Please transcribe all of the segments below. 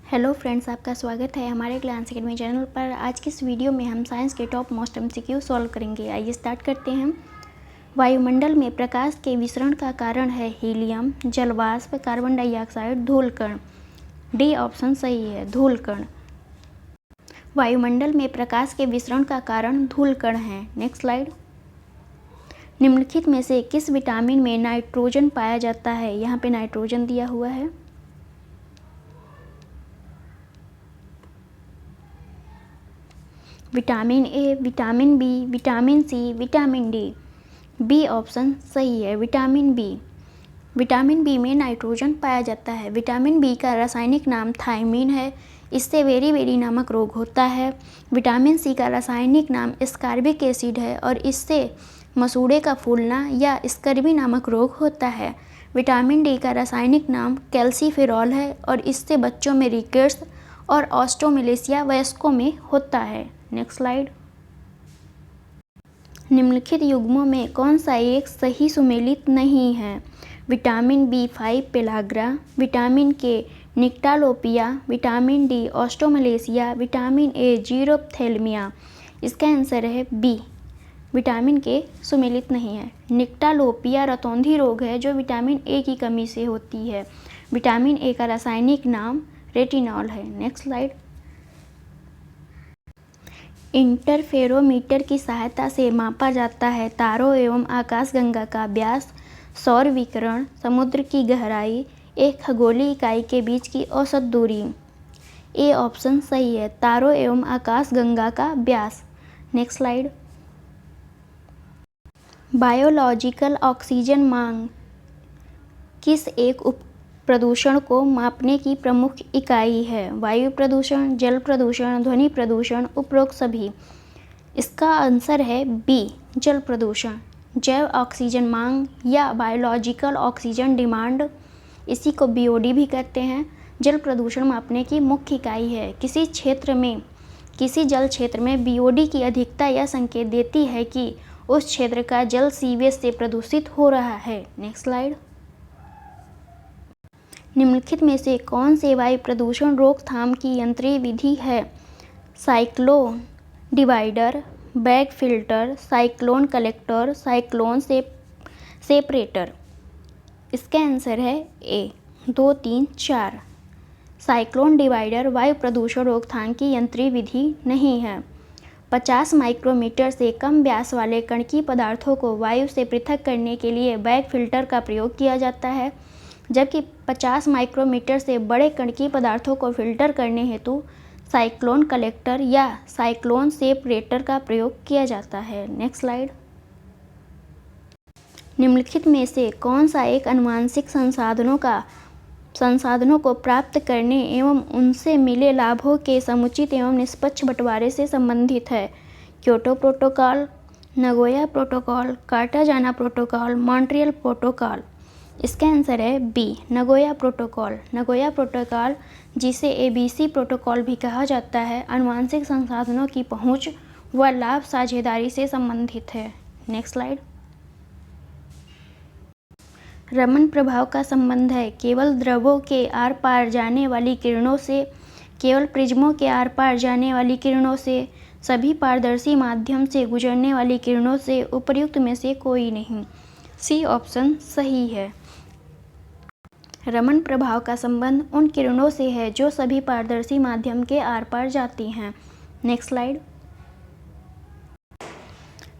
Hello friends, आपका स्वागत है हमारे क्लास अकेडमी चैनल पर। आज की इस वीडियो में हम साइंस के टॉप मोस्ट एमसीक्यू सॉल्व करेंगे। आइए स्टार्ट करते हैं। वायुमंडल में प्रकाश के विसरण का कारण है हीलियम, जलवाष्प, कार्बन डाइऑक्साइड, धूलकण। डी ऑप्शन सही है, धूलकण। वायुमंडल में प्रकाश के विसरण का कारण धूलकण है। Next slide. निम्नलिखित में से किस विटामिन में नाइट्रोजन पाया जाता है? यहाँ पे नाइट्रोजन दिया हुआ है। Vitamin A, vitamin B, vitamin C, vitamin D. B option सही है, विटामिन बी। विटामिन बी में नाइट्रोजन पाया जाता है। विटामिन बी का रासायनिक नाम थायमीन है। इससे बेरी नामक रोग होता है। विटामिन सी का रासायनिक नाम एस्कॉर्बिक एसिड है और इससे मसूड़े का फूलना या स्कर्वी नामक रोग होता है। विटामिन डी का रासायनिक नाम कैल्सीफेरॉल है और इससे बच्चों में रिकेट्स और ऑस्टियोमेलेसिया वयस्कों में होता है। Next slide. निम्नलिखित युग्मों में कौन सा एक सही सुमेलित नहीं है? विटामिन B5 पेलाग्रा, विटामिन के निक्टालोपिया, vitamin D osteomalacia, vitamin A जीरोप्थेल्मिया। इसका आंसर है बी, विटामिन के सुमेलित नहीं है। निक्टालोपिया रतौंधी रोग है जो विटामिन ए की कमी से होती है। विटामिन ए का रासायनिक नाम रेटिनॉल है। Next slide. इंटरफेरोमीटर की सहायता से मापा जाता है तारों एवं आकाशगंगा का व्यास, सौर विकिरण, समुद्र की गहराई, एक खगोलीय इकाई के बीच की औसत दूरी। ए ऑप्शन सही है, तारों एवं आकाशगंगा का व्यास। Next slide. बायोलॉजिकल ऑक्सीजन मांग किस एक उप प्रदूषण को मापने की प्रमुख इकाई है? वायु प्रदूषण, जल प्रदूषण, ध्वनि प्रदूषण, उपरोक्त सभी। इसका आंसर है बी, जल प्रदूषण। जैव ऑक्सीजन मांग या बायोलॉजिकल ऑक्सीजन डिमांड, इसी को बीओडी भी कहते हैं, जल प्रदूषण मापने की मुख्य इकाई है। किसी जल क्षेत्र में बीओडी की अधिकता यह संकेत देती है कि उस क्षेत्र का जल सीवेज से प्रदूषित हो रहा है। Next slide. निम्नलिखित में से कौन से वायु प्रदूषण रोकथाम की यंत्रीय विधि है? Cyclone divider, bag filter, cyclone collector, cyclone separator. इसका आंसर है ए, 2, 3, 4। साइक्लोन डिवाइडर वायु प्रदूषण रोकथाम की यंत्रीय विधि नहीं है। 50 माइक्रोमीटर से कम व्यास वाले कणकीय पदार्थों को वायु से पृथक करने के लिए बैग फिल्टर का प्रयोग किया जाता है, जबकि 50 माइक्रोमीटर से बड़े कणकीय पदार्थों को फिल्टर करने हेतु साइक्लोन कलेक्टर या साइक्लोन सेपरेटर का प्रयोग किया जाता है। Next slide. निम्नलिखित में से कौन सा एक आनुवंशिक संसाधनों को प्राप्त करने एवं उनसे मिले लाभों के समुचित एवं निष्पक्ष बंटवारे से संबंधित है? Kyoto protocol, Nagoya protocol, Cartagena protocol, Montreal protocol. इसका आंसर है B, Nagoya protocol. Nagoya protocol, जिसे ABC प्रोटोकॉल भी कहा जाता है, आनुवंशिक संसाधनों की पहुंच व लाभ साझेदारी से संबंधित है। Next slide. रमन प्रभाव का संबंध है केवल द्रवों के आर पार जाने वाली किरणों से, केवल प्रिज्मों के आर पार जाने वाली किरणों से, सभी पारदर्शी माध्यम से गुजरने वाली किरणों से, उपर्युक्त में से कोई नहीं। सी ऑप्शन सही है। रमन प्रभाव का संबंध उन किरणों से है जो सभी पारदर्शी माध्यम के आर पार जाती हैं। Next slide.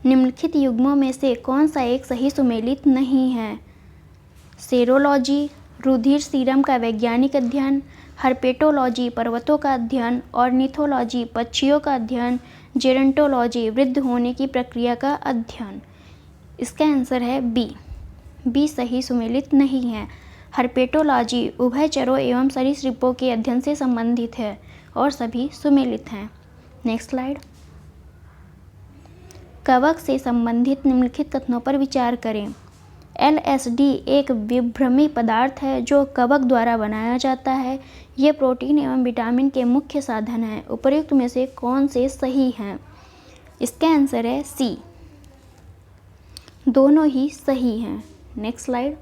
निम्नलिखित युग्मों में से कौन सा एक सही सुमेलित नहीं है? सेरोलॉजी रुधिर सीरम का वैज्ञानिक अध्ययन, हर्पेटोलॉजी पर्वतों का अध्ययन, ऑर्निथोलॉजी पक्षियों का अध्ययन, जेरंटोलॉजी वृद्ध होने की प्रक्रिया का अध्ययन। इसका आंसर है बी सही सुमेलित नहीं है। हर्पेटोलॉजी उभयचरों एवं सरीसृपों के अध्ययन से संबंधित है और सभी सुमेलित हैं। Next slide. कवक से संबंधित निम्नलिखित कथनों पर विचार करें। LSD एक विभ्रमी पदार्थ है जो कवक द्वारा बनाया जाता है। ये प्रोटीन एवं विटामिन के मुख्य साधन हैं। उपर्युक्त में से कौन से सही हैं? इसका आंसर है सी, दोनों ही सही हैं। Next slide.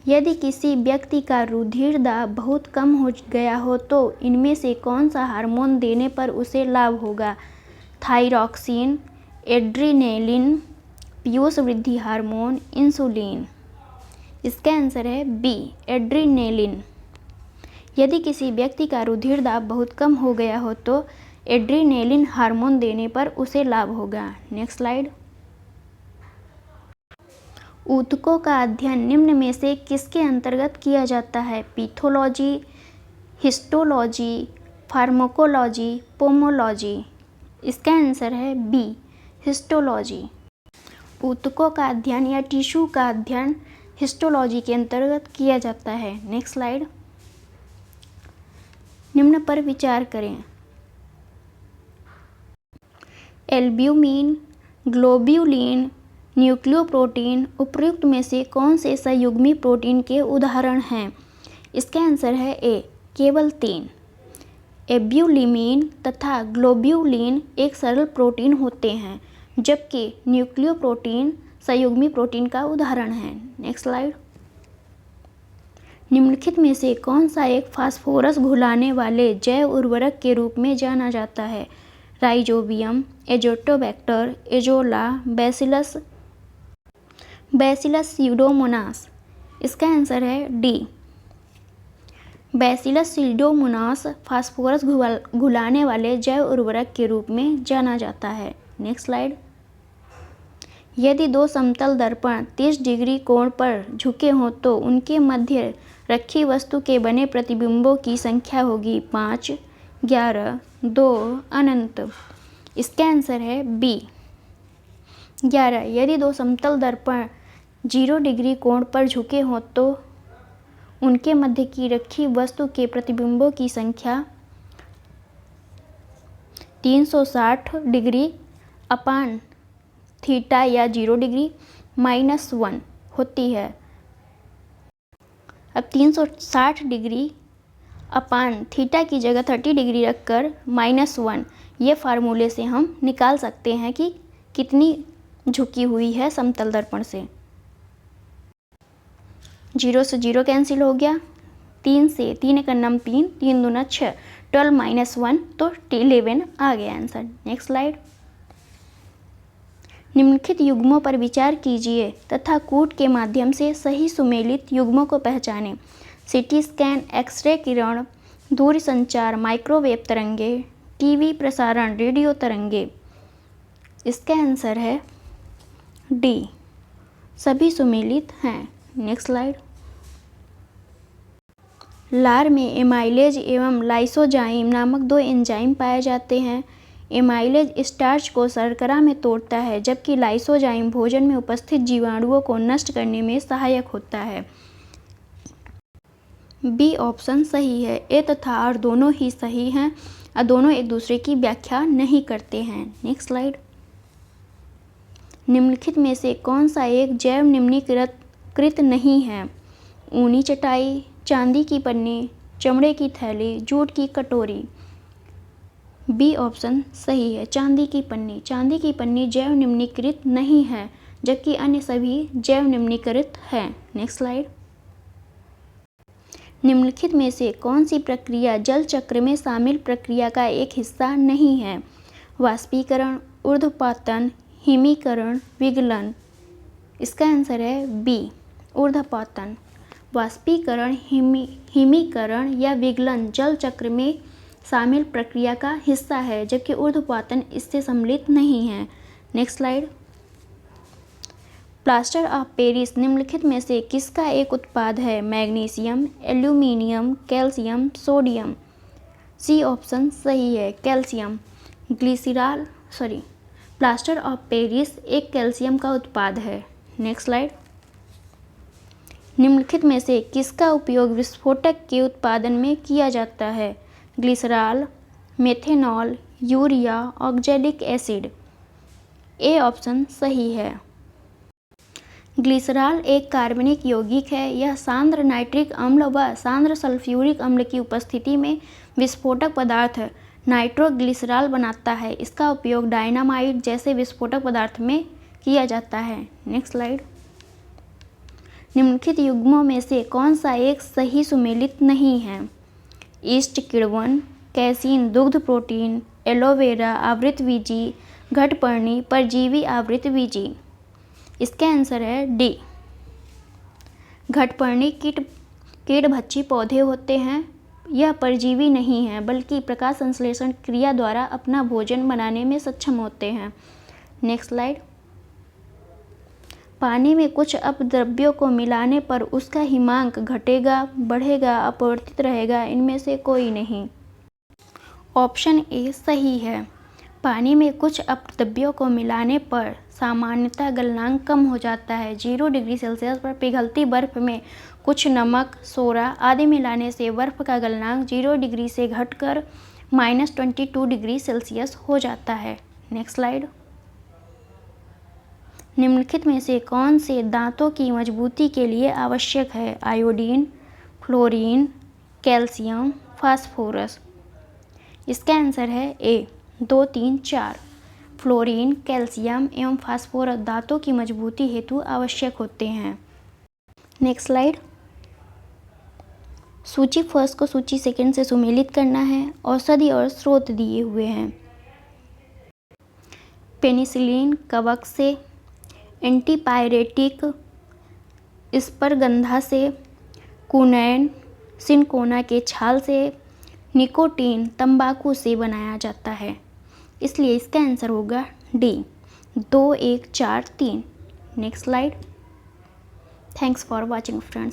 यदि किसी व्यक्ति का रुधिर दाब बहुत कम हो गया हो तो इनमें से कौन सा हार्मोन देने पर उसे लाभ होगा? थायरॉक्सिन, एड्रीनेलिन, पीयूष वृद्धि हार्मोन, इंसुलिन। इसका आंसर है बी, एड्रीनेलिन। यदि किसी व्यक्ति का रुधिर दाब बहुत कम हो गया हो तो एड्रीनेलिन हार्मोन देने पर उसे लाभ होगा। Next slide. ऊतकों का अध्ययन निम्न में से किसके अंतर्गत किया जाता है? Pathology, histology, pharmacology, pomology. इसका आंसर है बी, हिस्टोलॉजी। ऊतकों का अध्ययन या टिश्यू का अध्ययन हिस्टोलॉजी के अंतर्गत किया जाता है। Next slide. निम्न पर विचार करें। एल्ब्यूमिन, ग्लोब्यूलिन, न्यूक्लियोप्रोटीन उपर्युक्त में से कौन से संयुग्मी प्रोटीन के उदाहरण हैं? इसका आंसर है ए, केवल 3। एल्ब्यूमिन तथा ग्लोब्यूलिन एक सरल प्रोटीन होते हैं, जबकि न्यूक्लियोप्रोटीन संयुग्मी प्रोटीन का उदाहरण है। Next slide. निम्नलिखित में से कौन सा एक फास्फोरस घुलाने वाले जैव उर्वरक के रूप में जाना जाता है? Rhizobium, Azotobacter, azolla, bacillus Pseudomonas. इसका आंसर है डी, बैसिलस स्यूडोमोनास फास्फोरस घुलाने वाले जैव उर्वरक के रूप में जाना जाता है। Next slide. यदि दो समतल दर्पण 30 डिग्री कोण पर झुके हों तो उनके मध्य रखी वस्तु के बने प्रतिबिंबों की संख्या होगी 5, 11, 2, अनंत। इसका आंसर है बी, 11। यदि दो समतल दर्पण 0 डिग्री कोण पर झुके हों तो उनके मध्य की रखी वस्तु के प्रतिबिंबों की संख्या 360 डिग्री अपान थीटा या 0 डिग्री -1 होती है। अब 360 डिग्री अपान थीटा की जगह 30 डिग्री रखकर -1 ये फार्मूले से हम निकाल सकते हैं कि कितनी झुकी हुई है समतल दर्पण से। 0 से 0 कैंसिल हो गया, 3 से 3 का नम 3, 3 दूना 6, 12 - 1 तो 11 आ गया आंसर। Next slide. निम्नलिखित युग्मों पर विचार कीजिए तथा कूट के माध्यम से सही सुमेलित युग्मों को पहचानें। सीटी स्कैन, एक्सरे किरण, दूरसंचार, माइक्रोवेव तरंगे, टीवी प्रसारण, रेडियो तरंगे। इसका आंसर है डी, सभी सुमेलित हैं। Next slide. लार में एमाइलेज एवं लाइसोजाइम नामक 2 एंजाइम पाए जाते हैं। एमाइलेज स्टार्च को शर्करा में तोड़ता है, जबकि लाइसोजाइम भोजन में उपस्थित जीवाणुओं को नष्ट करने में सहायक होता है। बी ऑप्शन सही है। ए तथा आर दोनों ही सही हैं और दोनों एक दूसरे की व्याख्या नहीं करते हैं। Next slide. निम्नलिखित में से कौन सा एक जैव निम्नीकृत नहीं है? ऊनी चटाई, चांदी की पन्नी, चमड़े की थैली, जूट की कटोरी। बी ऑप्शन सही है, चांदी की पन्नी। चांदी की पन्नी जैव निम्नीकृत नहीं है, जबकि अन्य सभी जैव निम्नीकृत हैं। Next slide. निम्नलिखित में से कौन सी प्रक्रिया जल चक्र में शामिल प्रक्रिया का एक हिस्सा नहीं है? वाष्पीकरण, ऊर्ध्वपातन, हिमीकरण, विगलन। इसका आंसर है बी, ऊर्ध्वपातन। वाष्पीकरण, हिमीकरण या विगलन जल चक्र में शामिल प्रक्रिया का हिस्सा है, जबकि ऊर्ध्वपातन इससे सम्मिलित नहीं है। Next slide. Plaster of Paris निम्नलिखित में से किसका एक उत्पाद है? Magnesium, aluminium, calcium, sodium. C option सही है, कैल्शियम। प्लास्टर ऑफ पेरिस एक कैल्शियम का उत्पाद है। Next slide. निम्नलिखित में से किसका उपयोग विस्फोटक के उत्पादन में किया जाता है? Glycerol, methanol, urea, oxalic acid. A option सही है। ग्लिसरॉल एक कार्बनिक यौगिक है। यह सांद्र नाइट्रिक अम्ल व सांद्र सल्फ्यूरिक अम्ल की उपस्थिति में विस्फोटक पदार्थ नाइट्रोग्लिसरॉल बनाता है। इसका उपयोग डायनामाइट जैसे विस्फोटक पदार्थ में किया जाता है। Next slide. निम्नलिखित युग्मों में से कौन सा एक सही सुमेलित नहीं है? ईस्ट किण्वन, कैसीन दुग्ध प्रोटीन, एलोवेरा आवृत बीजी, घटपर्णी परजीवी आवृत बीजी। इसका आंसर है डी। घटपर्णी कीटभक्षी पौधे होते हैं। यह परजीवी नहीं है बल्कि प्रकाश संश्लेषण क्रिया द्वारा अपना भोजन बनाने में सक्षम होते हैं। Next slide. पानी में कुछ अपद्रव्यों को मिलाने पर उसका हिमांक घटेगा, बढ़ेगा, अपवर्तित रहेगा, इनमें से कोई नहीं। ऑप्शन ए सही है। पानी में कुछ अपद्रव्यों को मिलाने पर सामान्यतः गलनांक कम हो जाता है। 0 डिग्री सेल्सियस पर पिघलती बर्फ में कुछ नमक, सोडा आदि मिलाने से बर्फ का गलनांक 0 डिग्री से घटकर -22 डिग्री सेल्सियस हो जाता है। Next slide. निम्नलिखित में से कौन से दांतों की मजबूती के लिए आवश्यक है? Iodine, fluorine, calcium, phosphorus. इसका आंसर है ए 2, 3, 4। फ्लोरीन, कैल्शियम एवं फास्फोरस दांतों की मजबूती हेतु आवश्यक होते हैं। Next slide. सूची फर्स्ट को सूची सेकंड से सुमेलित करना है। औषधि और स्रोत दिए हुए हैं। पेनिसिलिन कवक से, एंटीपायरेटिक स्परगंधा से, कुनैन सिनकोना के छाल से, निकोटीन तंबाकू से बनाया जाता है। इसलिए इसका आंसर होगा D 2, 1, 4, 3। Next slide. Thanks for watching friends.